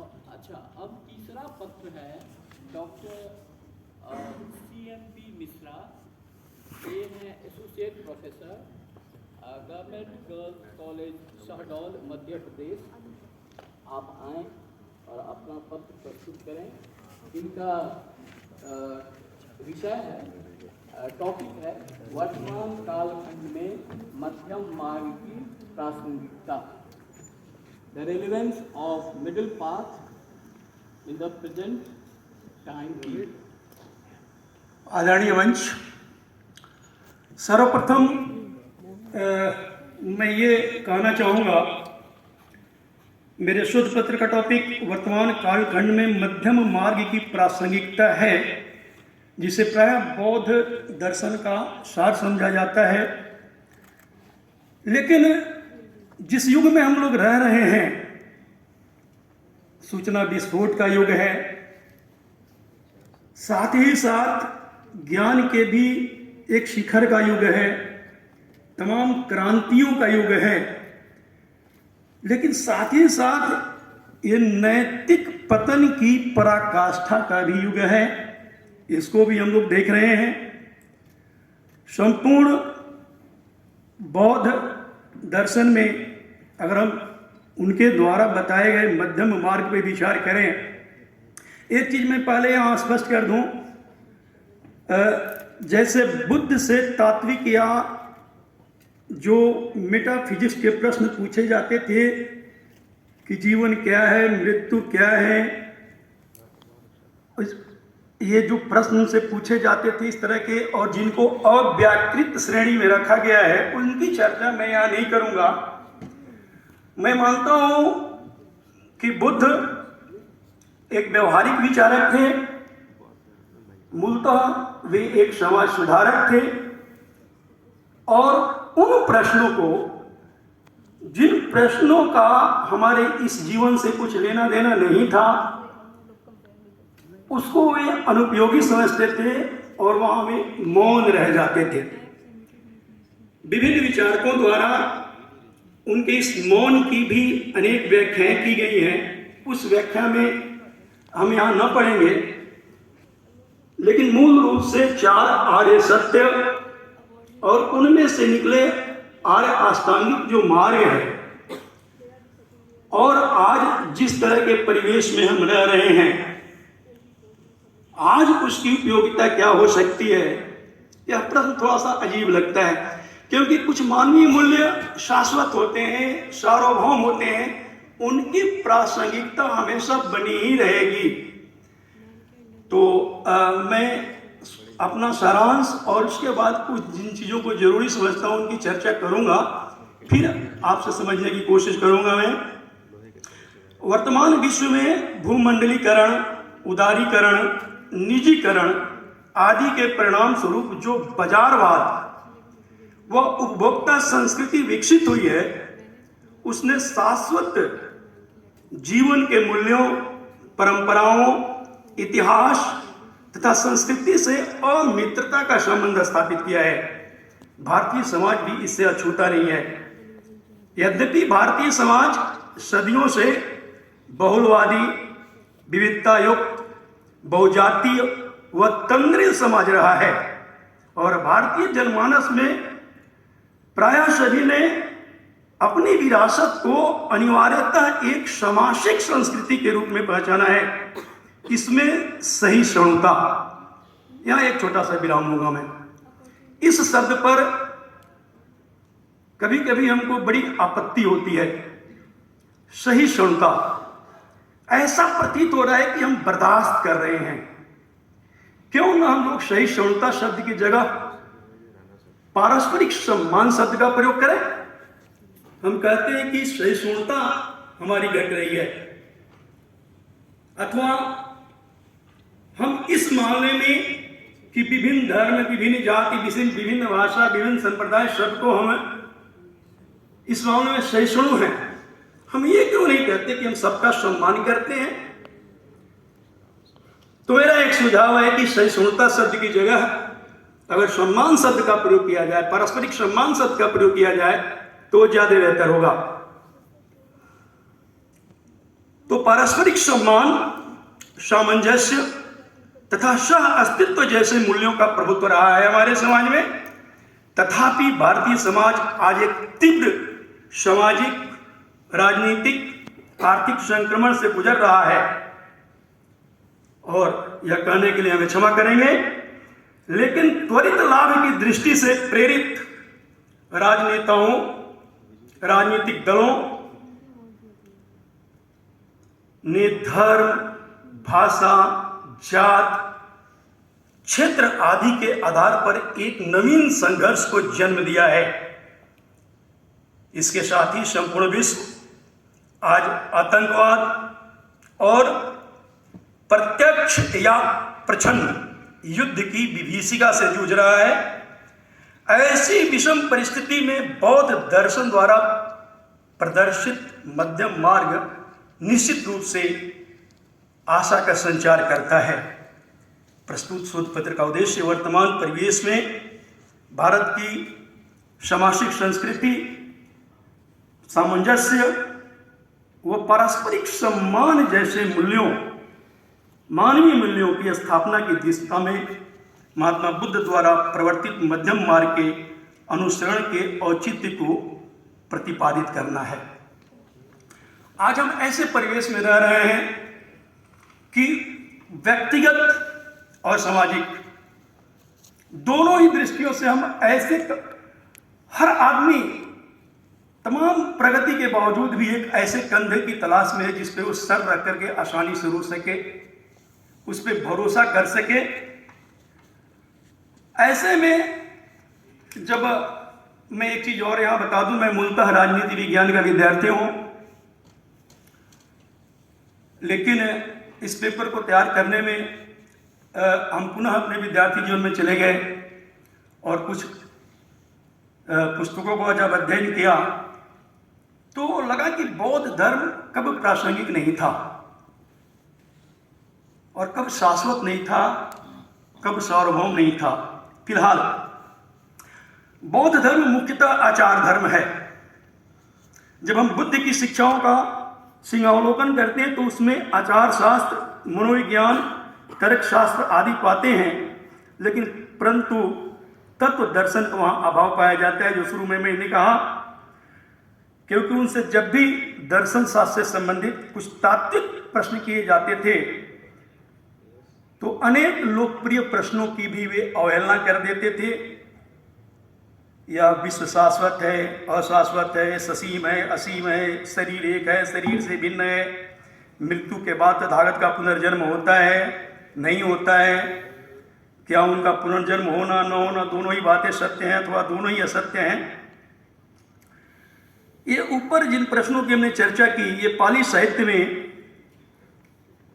अच्छा, अब तीसरा पत्र है डॉक्टर CMP मिश्रा। ये हैं associate professor, government girls college Shahdol, Madhya Pradesh. आप आएँ और अपना पत्र प्रस्तुत करें। इनका विषय है, टॉपिक है वर्तमान कालखंड में मध्यम मार्ग की प्रासंगिकता, the relevance of middle path in the present time period. आदरणीय मंच, सर्वप्रथम मैं ये कहना चाहूँगा, मेरे शोध पत्र का टॉपिक वर्तमान कालखंड में मध्यम मार्ग की प्रासंगिकता है, जिसे प्रायः बौद्ध दर्शन का सार समझा जाता है। लेकिन जिस युग में हम लोग रह रहे हैं, सूचना विस्फोट का युग है, साथ ही साथ ज्ञान के भी एक शिखर का युग है, तमाम क्रांतियों का युग है, लेकिन साथ ही साथ ये नैतिक पतन की पराकाष्ठा का भी युग है। इसको भी हम लोग देख रहे हैं। संपूर्ण बौद्ध दर्शन में अगर हम उनके द्वारा बताए गए मध्यम मार्ग पे विचार करें, एक चीज मैं पहले यहाँ स्पष्ट कर दूं, जैसे बुद्ध से तात्विक या जो मेटाफिजिक्स के प्रश्न पूछे जाते थे कि जीवन क्या है, मृत्यु क्या है, ये जो प्रश्न उनसे पूछे जाते थे इस तरह के, और जिनको अव्याकृत श्रेणी में रखा गया है, उनकी चर्चा मैं यहाँ नहीं करूँगा। मैं मानता हूँ कि बुद्ध एक व्यवहारिक विचारक थे, मूलतः वे एक समाज सुधारक थे, और उन प्रश्नों को, जिन प्रश्नों का हमारे इस जीवन से कुछ लेना देना नहीं था, उसको वे अनुपयोगी समझते थे और वहां वे मौन रह जाते थे। विभिन्न विचारकों द्वारा उनके इस मौन की भी अनेक व्याख्याएं की गई हैं। उस व्याख्या में हम यहाँ न पढ़ेंगे, लेकिन मूल रूप से 4 आर्य सत्य और उनमें से निकले आर्य अष्टांगिक जो मार्ग है, और आज जिस तरह के परिवेश में हम रह रहे हैं, आज उसकी उपयोगिता क्या हो सकती है, यह प्रश्न थोड़ा सा अजीब लगता है, क्योंकि कुछ मानवीय मूल्य शाश्वत होते हैं, सार्वभौम होते हैं, उनकी प्रासंगिकता हमेशा बनी ही रहेगी। तो मैं अपना सारांश और उसके बाद कुछ जिन चीज़ों को जरूरी समझता हूँ उनकी चर्चा करूँगा, फिर आपसे समझने की कोशिश करूँगा। मैं वर्तमान विश्व में भूमंडलीकरण, उदारीकरण, निजीकरण आदि के परिणाम स्वरूप जो बाजारवाद व उपभोक्ता संस्कृति विकसित हुई है, उसने शाश्वत जीवन के मूल्यों, परंपराओं, इतिहास तथा संस्कृति से अमित्रता का संबंध स्थापित किया है। भारतीय समाज भी इससे अछूता नहीं है। यद्यपि भारतीय समाज सदियों से बहुलवादी, विविधता युक्त, बहुजातीय व तंद्रिल समाज रहा है, और भारतीय जनमानस में प्रायः सभी ने अपनी विरासत को अनिवार्यतः एक सामाजिक संस्कृति के रूप में पहचाना है। इसमें सहिष्णुता, यहाँ एक छोटा सा विराम लूंगा मैं। इस शब्द पर कभी कभी हमको बड़ी आपत्ति होती है। सहिष्णुता, ऐसा प्रतीत हो रहा है कि हम बर्दाश्त कर रहे हैं। क्यों ना हम लोग सहिष्णुता शब्द की जगह पारस्परिक सम्मान शब्द का प्रयोग करें। हम कहते हैं कि सहिष्णुता हमारी घट रही है, अथवा हम इस मामले में कि विभिन्न धर्म, विभिन्न जाति, विभिन्न भाषा, विभिन्न संप्रदाय, सबको हम इस मामले में सहिष्णु हैं। हम ये क्यों नहीं कहते कि हम सबका सम्मान करते हैं। तो मेरा एक सुझाव है कि सहिष्णुता शब्द की जगह अगर सम्मान शब्द का प्रयोग किया जाए, पारस्परिक सम्मान शब्द का प्रयोग किया जाए, तो ज्यादा बेहतर होगा। तो पारस्परिक सम्मान, सामंजस्य तथा सह अस्तित्व जैसे मूल्यों का प्रभुत्व रहा है हमारे समाज में। तथापि भारतीय समाज आज एक तीव्र सामाजिक, राजनीतिक, आर्थिक संक्रमण से गुजर रहा है। और यह कहने के लिए हमें क्षमा करेंगे, लेकिन त्वरित लाभ की दृष्टि से प्रेरित राजनेताओं, राजनीतिक दलों ने धर्म, भाषा, जात, क्षेत्र आदि के आधार पर एक नवीन संघर्ष को जन्म दिया है। इसके साथ ही संपूर्ण विश्व आज आतंकवाद और प्रत्यक्ष या प्रच्छन्न युद्ध की विभीषिका से जूझ रहा है। ऐसी विषम परिस्थिति में बौद्ध दर्शन द्वारा प्रदर्शित मध्यम मार्ग निश्चित रूप से आशा का संचार करता है। प्रस्तुत शोध पत्र का उद्देश्य वर्तमान परिवेश में भारत की सामाजिक संस्कृति, सामंजस्य व पारस्परिक सम्मान जैसे मूल्यों, मानवीय मूल्यों की स्थापना की दिशा में महात्मा बुद्ध द्वारा प्रवर्तित मध्यम मार्ग के अनुसरण के औचित्य को प्रतिपादित करना है। आज हम ऐसे परिवेश में रह रहे हैं कि व्यक्तिगत और सामाजिक दोनों ही दृष्टियों से हम ऐसे, हर आदमी तमाम प्रगति के बावजूद भी एक ऐसे कंधे की तलाश में है जिस पे वो सर रख करके आसानी से रुक सके, उस पर भरोसा कर सके। ऐसे में जब मैं एक चीज और यहां बता दूं, मैं मूलतः राजनीति विज्ञान का विद्यार्थी हूं, लेकिन इस पेपर को तैयार करने में हम पुनः अपने विद्यार्थी जीवन में चले गए और कुछ पुस्तकों को जब अध्ययन किया तो लगा कि बौद्ध धर्म कब प्रासंगिक नहीं था और कब शाश्वत नहीं था, कब सार्वभौम नहीं था। फिलहाल बौद्ध धर्म मुख्यतः आचार धर्म है। जब हम बुद्ध की शिक्षाओं का सिंहावलोकन करते हैं तो उसमें आचार शास्त्र, मनोविज्ञान, तर्क शास्त्र आदि पाते हैं, लेकिन परंतु तत्व दर्शन का वहां अभाव पाया जाता है, जो शुरू में मैंने कहा, क्योंकि उनसे जब भी दर्शन शास्त्र से संबंधित कुछ तात्विक प्रश्न किए जाते थे तो अनेक लोकप्रिय प्रश्नों की भी वे अवहेलना कर देते थे। यह विश्व शाश्वत है, अशाश्वत है, ससीम है, असीम है, शरीर एक है, शरीर से भिन्न है, मृत्यु के बाद तथागत का पुनर्जन्म होता है, नहीं होता है, क्या उनका पुनर्जन्म होना न होना दोनों ही बातें सत्य हैं अथवा दोनों ही असत्य हैं। ये ऊपर जिन प्रश्नों की हमने चर्चा की, ये पाली साहित्य में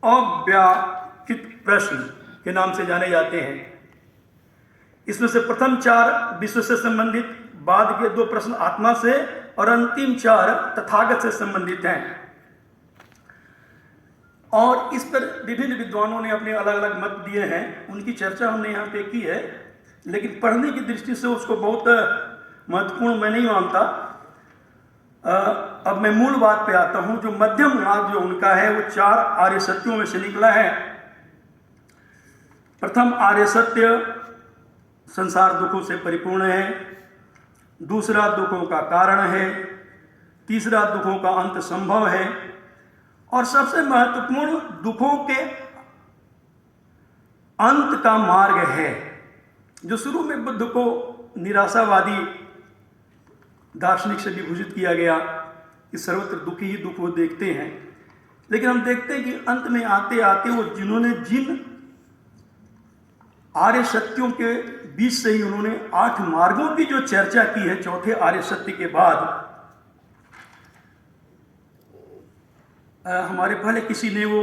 अव्याकृत प्रश्न के नाम से जाने जाते हैं। इसमें से प्रथम 4 विश्व से संबंधित, बाद के 2 प्रश्न आत्मा से और अंतिम 4 तथागत से संबंधित हैं। और इस पर विभिन्न विद्वानों ने अपने अलग अलग मत दिए हैं, उनकी चर्चा हमने यहाँ पे की है, लेकिन पढ़ने की दृष्टि से उसको बहुत महत्वपूर्ण मैं नहीं मानता। अब मैं मूल बात पे आता हूँ। जो मध्यम मार्ग जो उनका है वो 4 आर्य सत्यों में से निकला है। प्रथम आर्य सत्य संसार दुखों से परिपूर्ण है, दूसरा दुखों का कारण है, तीसरा दुखों का अंत संभव है, और सबसे महत्वपूर्ण दुखों के अंत का मार्ग है। जो शुरू में बुद्ध को निराशावादी दार्शनिक से विभूषित किया गया कि सर्वत्र दुख ही दुख वो देखते हैं, लेकिन हम देखते हैं कि अंत में आते आते वो जिन्होंने जिन आर्य सत्यों के बीच से ही उन्होंने 8 मार्गों की जो चर्चा की है चौथे आर्य सत्य के बाद, हमारे पहले किसी ने वो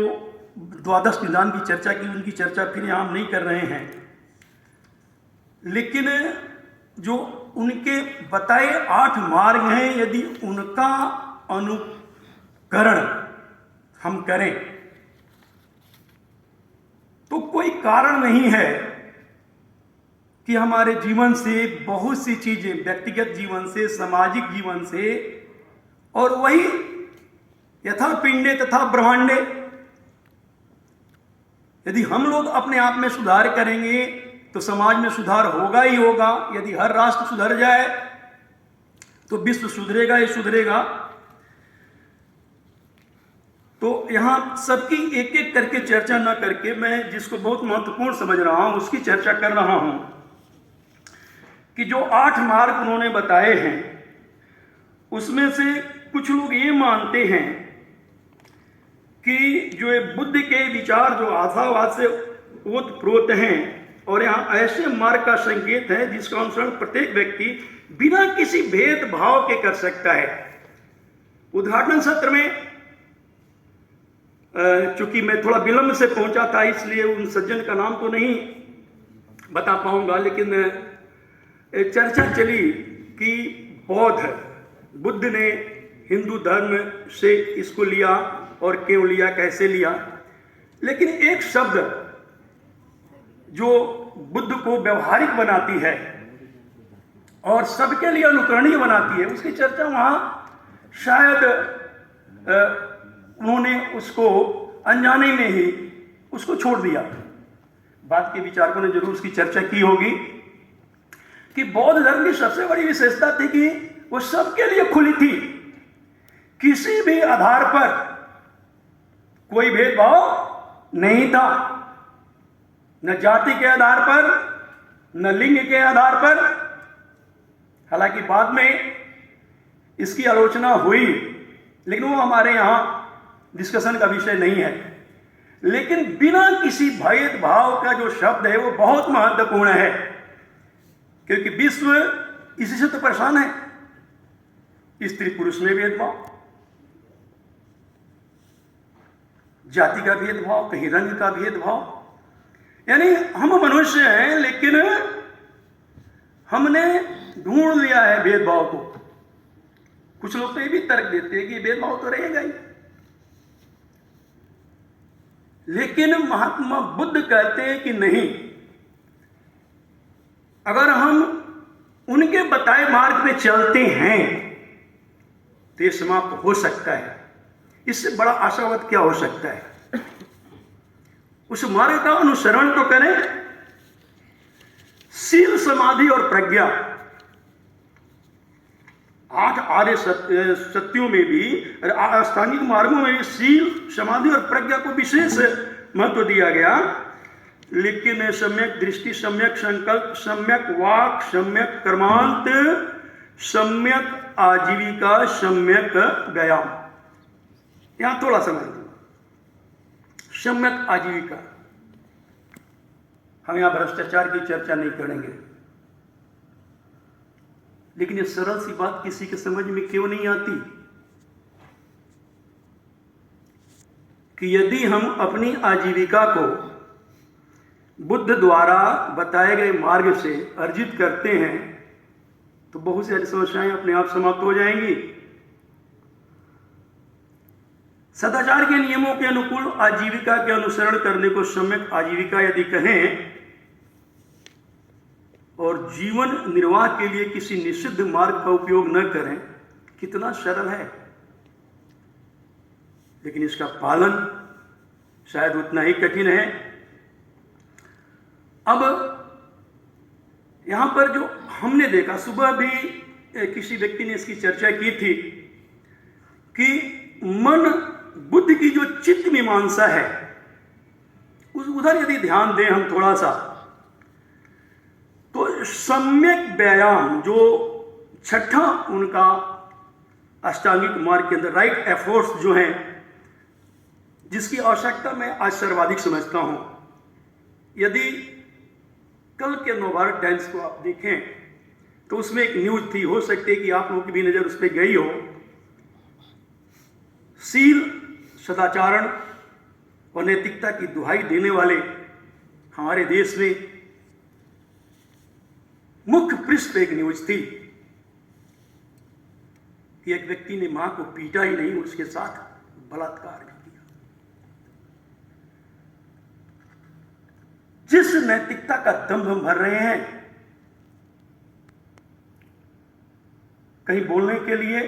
द्वादश निदान की चर्चा की, उनकी चर्चा फिर यहाँ हम नहीं कर रहे हैं, लेकिन जो उनके बताए 8 मार्ग हैं, यदि उनका अनुकरण हम करें तो कोई कारण नहीं है कि हमारे जीवन से बहुत सी चीजें, व्यक्तिगत जीवन से, सामाजिक जीवन से, और वही यथा पिंडे तथा ब्रह्मांडे। यदि हम लोग अपने आप में सुधार करेंगे तो समाज में सुधार होगा ही होगा। यदि हर राष्ट्र सुधर जाए तो विश्व सुधरेगा ही सुधरेगा। तो यहां सबकी एक एक करके चर्चा न करके मैं जिसको बहुत महत्वपूर्ण समझ रहा हूं उसकी चर्चा कर रहा हूं कि जो 8 मार्ग उन्होंने बताए हैं उसमें से कुछ लोग ये मानते हैं कि जो बुद्ध के विचार जो आशावाद से ओतप्रोत हैं और यहाँ ऐसे मार्ग का संकेत है जिसका अनुसरण प्रत्येक व्यक्ति बिना किसी भेदभाव के कर सकता है। उद्घाटन सत्र में चूंकि मैं थोड़ा विलंब से पहुंचा था इसलिए उन सज्जन का नाम तो नहीं बता पाऊंगा, लेकिन एक चर्चा चली कि बुद्ध ने हिंदू धर्म से इसको लिया और क्यों लिया, कैसे लिया। लेकिन एक शब्द जो बुद्ध को व्यवहारिक बनाती है और सबके लिए अनुकरणीय बनाती है उसकी चर्चा वहां शायद उन्होंने उसको अनजाने में ही उसको छोड़ दिया। बाद के विचारकों ने जरूर उसकी चर्चा की होगी कि बौद्ध धर्म की सबसे बड़ी विशेषता थी कि वो सबके लिए खुली थी, किसी भी आधार पर कोई भेदभाव नहीं था, न जाति के आधार पर न लिंग के आधार पर। हालांकि बाद में इसकी आलोचना हुई लेकिन वो हमारे यहां डिस्कशन का विषय नहीं है। लेकिन बिना किसी भेदभाव का जो शब्द है वो बहुत महत्वपूर्ण है, क्योंकि विश्व इसी से तो परेशान है। स्त्री पुरुष में भेदभाव, जाति का भेदभाव, कहीं रंग का भेदभाव, यानी हम मनुष्य हैं लेकिन हमने ढूंढ लिया है भेदभाव को। कुछ लोग तो ये भी तर्क देते हैं कि भेदभाव तो रहेगा ही, लेकिन महात्मा बुद्ध कहते हैं कि नहीं, अगर हम उनके बताए मार्ग पे चलते हैं तो ये समाप्त हो सकता है। इससे बड़ा आशावाद क्या हो सकता है? उस मार्ग का अनुसरण तो करें। सील, समाधि और प्रज्ञा, 8 आर्य सत्यों में भी, अष्टांगिक मार्गों में भी सील, समाधि और प्रज्ञा को विशेष महत्व दिया गया। लेकिन सम्यक दृष्टि, सम्यक संकल्प, सम्यक वाक, सम्यक कर्मांत, सम्यक आजीविका, सम्यक व्यायाम, यहां थोड़ा समझ लो। सम्यक आजीविका, हम यहां भ्रष्टाचार की चर्चा नहीं करेंगे, लेकिन ये सरल सी बात किसी के समझ में क्यों नहीं आती कि यदि हम अपनी आजीविका को बुद्ध द्वारा बताए गए मार्ग से अर्जित करते हैं तो बहुत सारी समस्याएं अपने आप समाप्त हो जाएंगी। सदाचार के नियमों के अनुकूल आजीविका के अनुसरण करने को सम्यक आजीविका यदि कहें और जीवन निर्वाह के लिए किसी निषिद्ध मार्ग का उपयोग न करें, कितना सरल है, लेकिन इसका पालन शायद उतना ही कठिन है। अब यहां पर जो हमने देखा, सुबह भी किसी व्यक्ति ने इसकी चर्चा की थी कि मन बुद्ध की जो चित्त मीमांसा है उधर यदि ध्यान दें हम थोड़ा सा, तो सम्यक व्यायाम जो छठा उनका अष्टांगिक मार्ग के अंदर राइट एफर्ट्स जो हैं, जिसकी आवश्यकता मैं आज सर्वाधिक समझता हूं। यदि कल के नवभारत टाइम्स को आप देखें तो उसमें एक न्यूज थी, हो सकती है कि आप लोगों की भी नजर उस पर गई हो। सील, सदाचारण और नैतिकता की दुहाई देने वाले हमारे देश में मुख्य पृष्ठ पे एक न्यूज थी कि एक व्यक्ति ने मां को पीटा ही नहीं, उसके साथ बलात्कार भी किया। जिस नैतिकता का दम हम भर रहे हैं, कहीं बोलने के लिए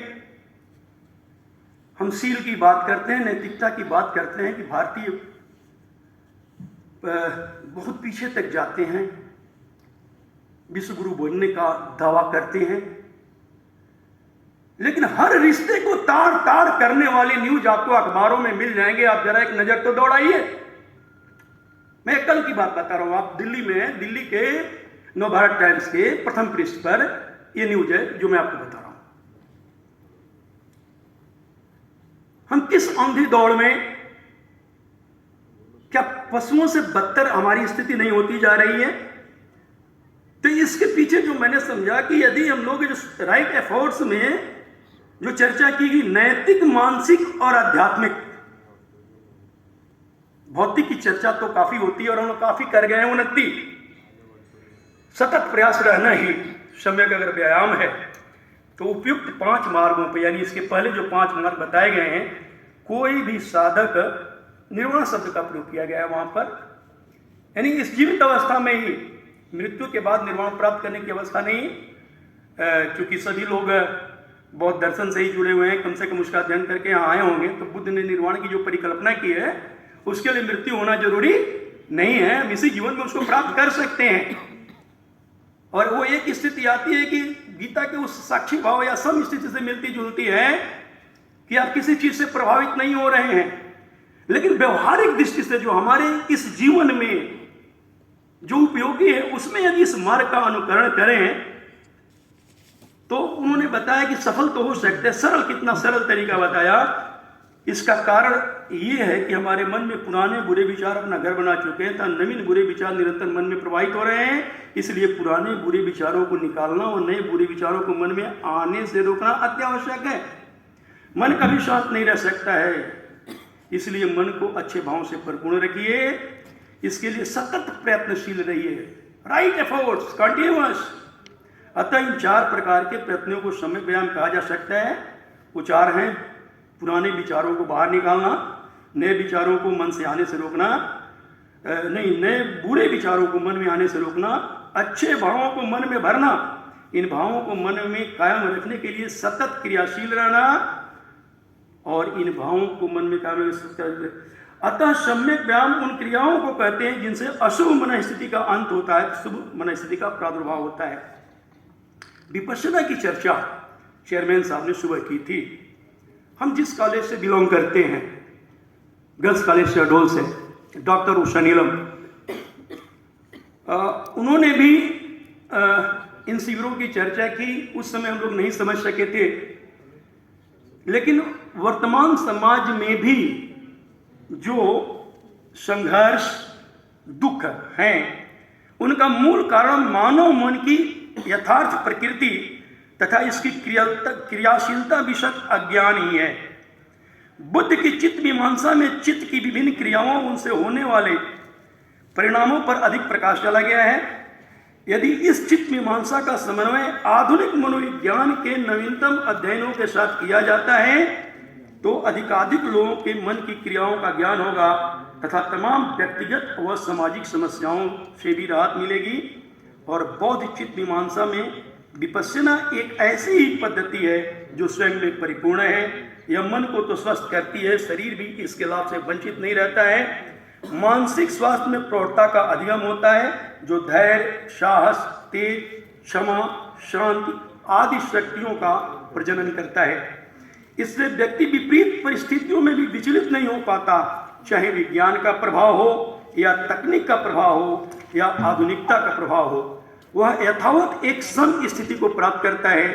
हम शील की बात करते हैं, नैतिकता की बात करते हैं कि भारतीय बहुत पीछे तक जाते हैं, विश्व गुरु बनने का दावा करते हैं, लेकिन हर रिश्ते को ताड़ ताड़ करने वाली न्यूज आपको अखबारों में मिल जाएंगे। आप जरा एक नजर तो दौड़ाइए। मैं कल की बात बता रहा हूं, आप दिल्ली में, दिल्ली के नवभारत टाइम्स के प्रथम पृष्ठ पर यह न्यूज है जो मैं आपको बता रहा हूं। हम किस अंधी दौड़ में, क्या पशुओं से बदतर हमारी स्थिति नहीं होती जा रही है? तो इसके पीछे जो मैंने समझा कि यदि हम लोग जो राइट एफर्ट्स में जो चर्चा की गई, नैतिक, मानसिक और आध्यात्मिक, भौतिक की चर्चा तो काफी होती है और हम लोग काफी कर गए हैं उन्नति। सतत प्रयास रहना ही सम्यक अगर व्यायाम है तो उपयुक्त 5 मार्गों पर, यानी इसके पहले जो 5 मार्ग बताए गए हैं, कोई भी साधक, निर्वाण शब्द का प्रयोग किया गया है वहां पर, यानी इस जीवित अवस्था में ही, मृत्यु के बाद निर्वाण प्राप्त करने की अवस्था नहीं। क्योंकि सभी लोग बौद्ध दर्शन से ही जुड़े हुए हैं, कम से कम उसका अध्ययन करके यहाँ आए होंगे, तो बुद्ध ने निर्वाण की जो परिकल्पना की है उसके लिए मृत्यु होना जरूरी नहीं है, हम इसी जीवन में उसको प्राप्त कर सकते हैं। और वो एक स्थिति आती है कि गीता के उस साक्षी भाव या सम स्थिति से मिलती जुलती है कि आप किसी चीज से प्रभावित नहीं हो रहे हैं, लेकिन व्यवहारिक दृष्टि से जो हमारे इस जीवन में जो उपयोगी है उसमें यदि इस मार्ग का अनुकरण करें तो उन्होंने बताया कि सफल तो हो सकते हैं। सरल, कितना सरल तरीका बताया। इसका कारण यह है कि हमारे मन में पुराने बुरे विचार अपना घर बना चुके हैं, तो नवीन बुरे विचार निरंतर मन में प्रवाहित हो रहे हैं। इसलिए पुराने बुरे विचारों को निकालना और नए बुरे विचारों को मन में आने से रोकना अत्यावश्यक है। मन कभी शांत नहीं रह सकता है, इसलिए मन को अच्छे भाव से परिपूर्ण रखिए। इसके लिए सतत प्रयत्नशील रहिए, राइट एफर्ट्स, कंटिन्यूअस। अतः इन 4 प्रकार के प्रयत्नों को सम्यक व्यायाम कहा जा सकता है। वो 4 हैं: पुराने विचारों को बाहर निकालना, नए विचारों को मन से आने से रोकना, नए बुरे विचारों को मन में आने से रोकना, अच्छे भावों को मन में भरना, इन भावों को मन में कायम रखने के लिए सतत क्रियाशील रहना और इन भावों को मन में कायम रखना। अतः सम्यक व्यायाम उन क्रियाओं को कहते हैं जिनसे अशुभ मन स्थिति का अंत होता है, शुभ मन स्थिति का प्रादुर्भाव होता है। विपश्यना की चर्चा चेयरमैन साहब ने सुबह की थी। हम जिस कॉलेज से बिलोंग करते हैं, गर्ल्स कॉलेज शहडोल से, डॉक्टर उषा नीलम, उन्होंने भी इन शिविरों की चर्चा की। उस समय हम लोग नहीं समझ सके थे, लेकिन वर्तमान समाज में भी जो संघर्ष, दुख हैं, उनका मूल कारण मानव मन की यथार्थ प्रकृति तथा इसकी क्रियाशीलता विषयक अज्ञान ही है। बुद्ध की चित्त मीमांसा में चित्त की विभिन्न क्रियाओं, उनसे होने वाले परिणामों पर अधिक प्रकाश डाला गया है। यदि इस चित्त मीमांसा का समन्वय आधुनिक मनोविज्ञान के नवीनतम अध्ययनों के साथ किया जाता है तो अधिकाधिक लोगों के मन की क्रियाओं का ज्ञान होगा तथा तमाम व्यक्तिगत व सामाजिक समस्याओं से भी राहत मिलेगी। और बौद्ध चित्त मीमांसा में विपश्यना एक ऐसी ही पद्धति है जो स्वयं में परिपूर्ण है। यह मन को तो स्वस्थ करती है, शरीर भी इसके लाभ से वंचित नहीं रहता है। मानसिक स्वास्थ्य में प्रौढ़ता का अधिगम होता है जो धैर्य, साहस, तेज, क्षमा, शांति आदि शक्तियों का प्रजनन करता है। इससे व्यक्ति विपरीत परिस्थितियों में भी विचलित नहीं हो पाता, चाहे विज्ञान का प्रभाव हो या तकनीक का प्रभाव हो या आधुनिकता का प्रभाव हो। वह यथावत एक सम स्थिति को प्राप्त करता है।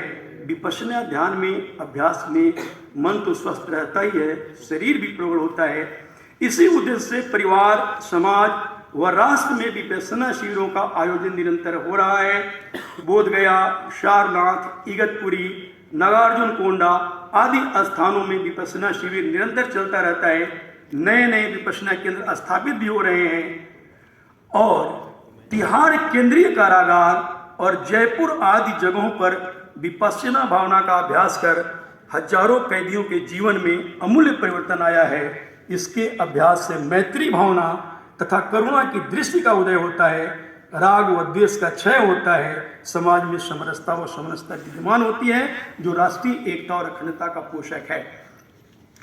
विपश्यना ध्यान में, अभ्यास में मन तो स्वस्थ रहता ही है, शरीर भी प्रबल होता है। इसी उद्देश्य से परिवार, समाज व राष्ट्र में विपश्यना शिविरों का आयोजन निरंतर हो रहा है। बोधगया, सारनाथ, इगतपुरी, नागार्जुन कोंडा आदि स्थानों में विपश्यना शिविर निरंतर चलता रहता है। नए नए विपश्यना केंद्र स्थापित भी हो रहे हैं और तिहाड़ केंद्रीय कारागार और जयपुर आदि जगहों पर विपश्यना भावना का अभ्यास कर हजारों कैदियों के जीवन में अमूल्य परिवर्तन आया है। इसके अभ्यास से मैत्री भावना तथा करुणा की दृष्टि का उदय होता है, राग व द्वेष का क्षय होता है, समाज में समरसता व समरसता विद्यमान होती है जो राष्ट्रीय एकता और अखंडता का पोषक है।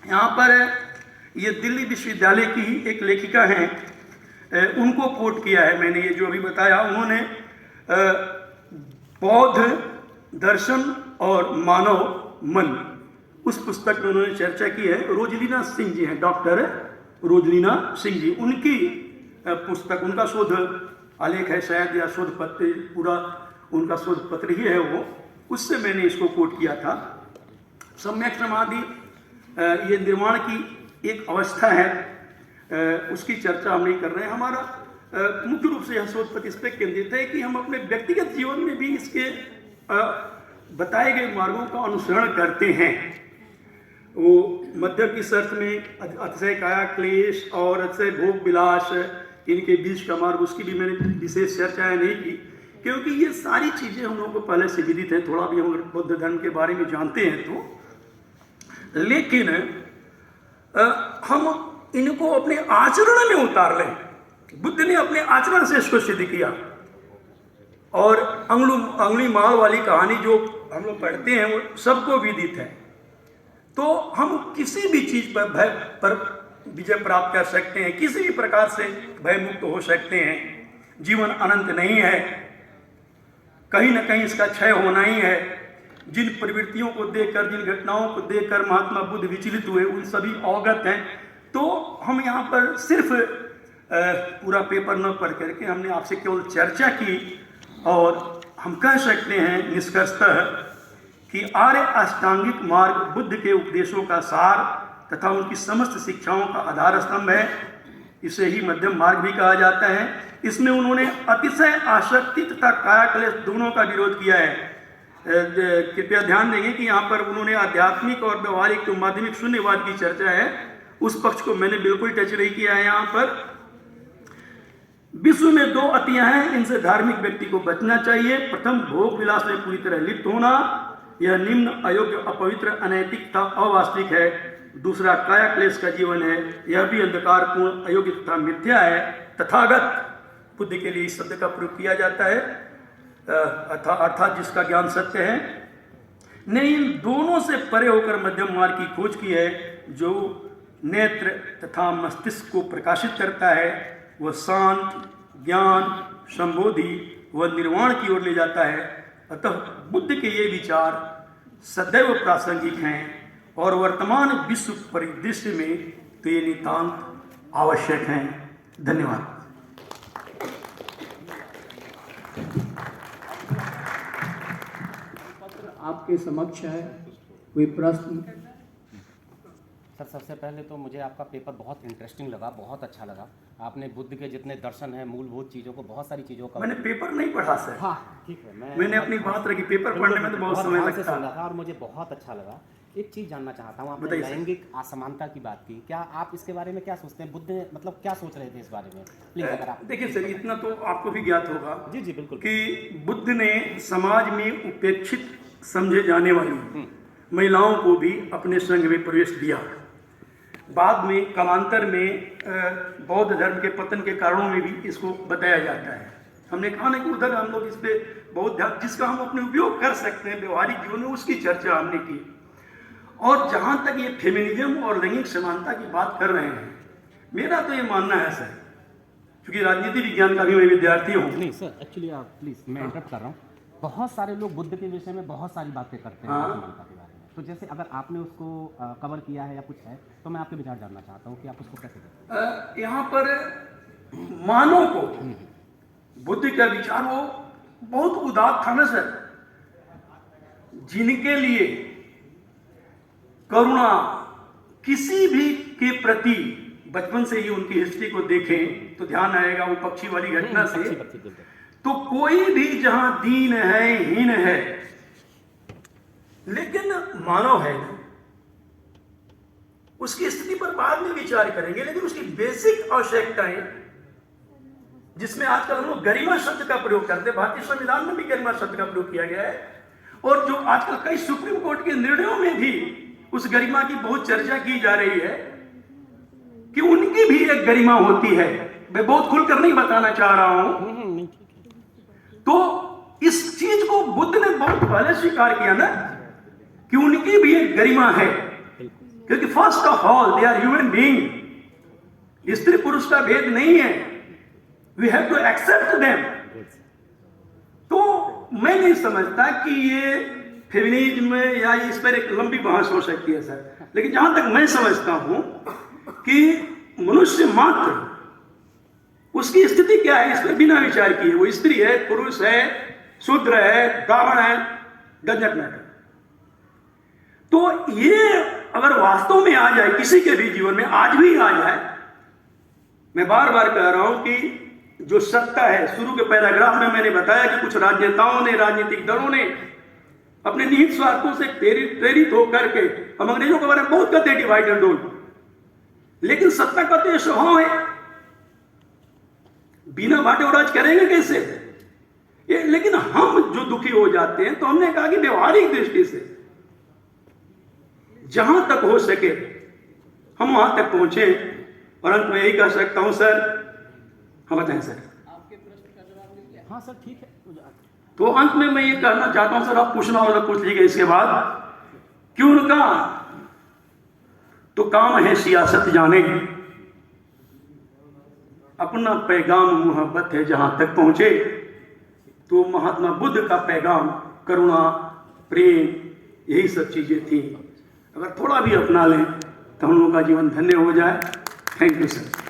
यहाँ पर ये दिल्ली विश्वविद्यालय की ही एक लेखिका हैं, उनको कोट किया है मैंने, ये जो अभी बताया। उन्होंने बौद्ध दर्शन और मानव मन, उस पुस्तक में उन्होंने चर्चा की है। रोजलीना सिंह जी हैं, डॉक्टर रोजलीना सिंह जी, उनकी पुस्तक, उनका शोध आलेख है शायद, या शोध पत्र, पूरा उनका शोध पत्र ही है वो, उससे मैंने इसको कोट किया था। सम्यक समाधि ये निर्माण की एक अवस्था है, उसकी चर्चा हम नहीं कर रहे हैं। हमारा मुख्य रूप से यह शोध पत्र इस पर केंद्रित है कि हम अपने व्यक्तिगत जीवन में भी इसके बताए गए मार्गों का अनुसरण करते हैं। वो मध्य की शर्त में अतिशय काया क्लेश और अतिशय भोग विलास, इनके बीच का मार्ग, उसकी भी मैंने विशेष चर्चाएं नहीं की, क्योंकि ये सारी चीज़ें हम लोगों को पहले से विदित है, थोड़ा भी हम बौद्ध धर्म के बारे में जानते हैं तो। लेकिन हम इनको अपने आचरण में उतार लें। बुद्ध ने अपने आचरण से इसको सिद्ध किया। और अंगुली माल वाली कहानी जो हम लोग पढ़ते हैं वो सबको विदित है। तो हम किसी भी चीज पर भय पर विजय प्राप्त कर सकते हैं, किसी भी प्रकार से भय मुक्त हो सकते हैं। जीवन अनंत नहीं है, कहीं ना कहीं इसका क्षय होना ही है। जिन प्रवृत्तियों को देखकर, जिन घटनाओं को देखकर महात्मा बुद्ध विचलित हुए, उन सभी अवगत हैं। तो हम यहाँ पर सिर्फ पूरा पेपर न पढ़ करके हमने आपसे केवल चर्चा की, और हम कह सकते हैं निष्कर्षतः कि आर्य अष्टांगिक मार्ग बुद्ध के उपदेशों का सार तथा उनकी समस्त शिक्षाओं का आधार स्तंभ है। इसे ही मध्यम मार्ग भी कहा जाता है। इसमें उन्होंने अतिशय आसक्ति तथा कायाक्लेश दोनों का विरोध किया है। कृपया ध्यान देंगे कि यहाँ पर उन्होंने आध्यात्मिक और व्यवहारिक जो माध्यमिक शून्यवाद की चर्चा है, उस पक्ष को मैंने बिल्कुल टच नहीं किया है। यहाँ पर विश्व में दो अतियां हैं, इनसे धार्मिक व्यक्ति को बचना चाहिए। प्रथम, भोग विलास में पूरी तरह लिप्त होना, यह निम्न, अयोग्य, अपवित्र, अनैतिक तथा अवास्तविक है। दूसरा, काया क्लेश का जीवन है, यह भी अंधकारपूर्ण, अयोग्य तथा मिथ्या है। तथागत बुद्ध के लिए इस शब्द का प्रयोग किया जाता है, अर्थात जिसका ज्ञान सत्य है ने इन दोनों से परे होकर मध्यम मार्ग की खोज की है, जो नेत्र तथा मस्तिष्क को प्रकाशित करता है। वह शांत, ज्ञान, संबोधि व निर्वाण की ओर ले जाता है। अतः बुद्ध के ये विचार सदैव प्रासंगिक हैं और वर्तमान विश्व परिदृश्य में तो ये नितांत आवश्यक हैं। धन्यवाद। आपके समक्ष है, कोई प्रश्न? सर, सबसे पहले तो मुझे आपका पेपर बहुत इंटरेस्टिंग लगा, बहुत अच्छा लगा। आपने बुद्ध के जितने दर्शन हैं, मूलभूत चीज़ों को, बहुत सारी चीज़ों का, मैंने पेपर नहीं पढ़ा सर। हाँ ठीक है, मैंने अपनी बात रखी, पेपर पढ़ने में तो बहुत समय लगता है और मुझे बहुत अच्छा लगा। एक चीज़ जानना चाहता हूँ, आपने लैंगिक असमानता की बात की, क्या आप इसके बारे में क्या सोचते हैं? बुद्ध ने मतलब क्या सोच रहे थे इस बारे में, प्लीज अगर आप। देखिए सर, इतना तो आपको भी ज्ञात होगा जी जी बिल्कुल, कि बुद्ध ने समाज में उपेक्षित समझे जाने वाली महिलाओं को भी अपने संघ में प्रवेश दिया। बाद में कालांतर में बौद्ध धर्म के पतन के कारणों में भी इसको बताया जाता है। हमने कहा ना कि उधर हम लोग इस पर बहुत ध्यान, जिसका हम अपने उपयोग कर सकते हैं व्यवहारिक जीवन में, उसकी चर्चा हमने की। और जहाँ तक ये फेमिनिज्म और लैंगिक समानता की बात कर रहे हैं, मेरा तो ये मानना है सर, क्योंकि राजनीति विज्ञान का भी मैं विद्यार्थी हूँ। नहीं सर, एक्चुअली आप प्लीज, मैं इंटरप्ट कर रहा हूँ। बहुत सारे लोग बुद्ध के विषय में बहुत सारी बातें करते हैं समानता के बारे में, तो जैसे अगर आपने उसको कवर किया है या कुछ है, तो मैं आपके विचार जानना चाहता हूँ कि आप उसको कैसे करते हैं। यहाँ पर मानव को बुद्ध का विचार वो बहुत उदात्त था ना सर, जिनके लिए करुणा किसी भी के प्रति, बचपन से ही उनकी हिस्ट्री को देखें तो ध्यान आएगा वो पक्षी वाली घटना से, तो कोई भी जहां दीन है, हीन है, लेकिन मानव है ना, उसकी स्थिति पर बाद में विचार करेंगे, लेकिन उसकी बेसिक आवश्यकताएं, जिसमें आजकल हम लोग गरिमा शब्द का प्रयोग करते हैं, भारतीय संविधान में भी गरिमा शब्द का प्रयोग किया गया है, और जो आजकल कई सुप्रीम कोर्ट के निर्णयों में भी उस गरिमा की बहुत चर्चा की जा रही है कि उनकी भी एक गरिमा होती है। मैं बहुत खुलकर नहीं बताना चाह रहा हूं, तो इस चीज को बुद्ध ने बहुत पहले स्वीकार किया ना कि उनकी भी एक गरिमा है, क्योंकि first of all they are human being. स्त्री पुरुष का भेद नहीं है, we have to accept them. तो मैं नहीं समझता कि ये फेमिनिज्म या इस पर एक लंबी बहस हो सकती है सर, लेकिन जहां तक मैं समझता हूं कि मनुष्य मात्र, उसकी स्थिति क्या है इस पर बिना विचार किए, वो स्त्री है, पुरुष है, शूद्र है, ब्राह्मण है, डजंट मैटर। तो ये अगर वास्तव में आ जाए किसी के भी जीवन में, आज भी आ जाए, मैं बार बार कह रहा हूं कि जो सत्ता है, शुरू के पैराग्राफ में मैंने बताया कि कुछ राजनेताओं ने, राजनीतिक दलों ने अपने निहित स्वार्थों से प्रेरित होकर के, हम अंग्रेजों के बारे में बहुत कहते हैं डिवाइड एंड रूल, लेकिन सत्ता का तो यह स्वभाव है, बिना बांटे और राज करेंगे कैसे ये। लेकिन हम जो दुखी हो जाते हैं, तो हमने कहा कि व्यवहारिक दृष्टि से जहां तक हो सके हम वहां तक पहुंचे। और अंत में यही कह सकता हूं सर, हाँ बताएं सर। आपके प्रश्न का जवाब मिल गया? हाँ सर ठीक है। तो अंत में मैं ये कहना चाहता हूं सर, आप पूछना होगा पूछ लीजिएगा इसके बाद, क्यों उनका तो काम है सियासत जाने, अपना पैगाम मोहब्बत है जहां तक पहुंचे। तो महात्मा बुद्ध का पैगाम करुणा, प्रेम, यही सब चीजें थी। अगर थोड़ा भी अपना लें तो हम लोगों का जीवन धन्य हो जाए। Thank you sir.